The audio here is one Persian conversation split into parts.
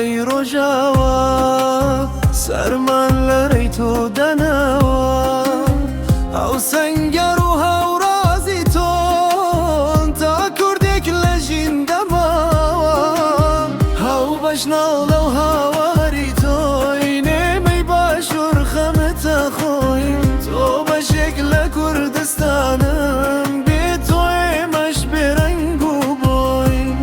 ای روژاوا سرمان لری تو دنوا او سنگر و هورازی تون تا کردک لجین دما او بشنال و هواری توی نمی باشور خمت خوی تو بشکل کردستانم بی توی مش برنگ و بوی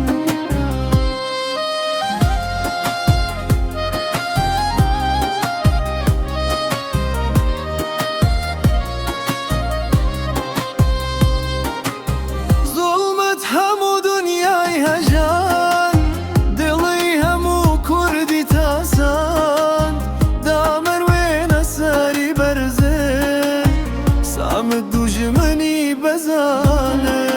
همو دنیای هجان دلی همو کردی تاسان دامر و نساری برزه سامت دوجمنی بزانه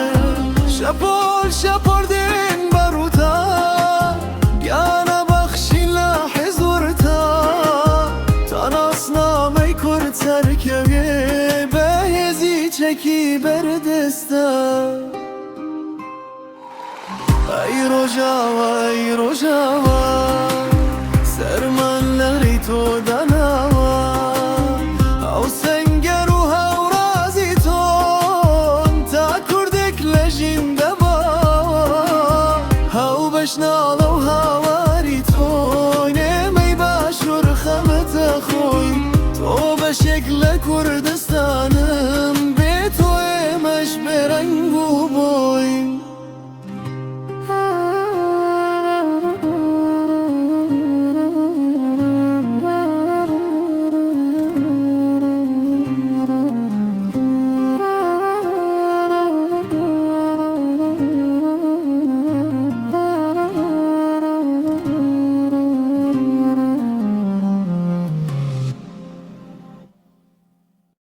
شپور دین بروتا گانا بخشی لاحی زورتا تاناس نامی کرد سرکویه بهزی چکی بردستا ای روژاوا سرمان لری تو دن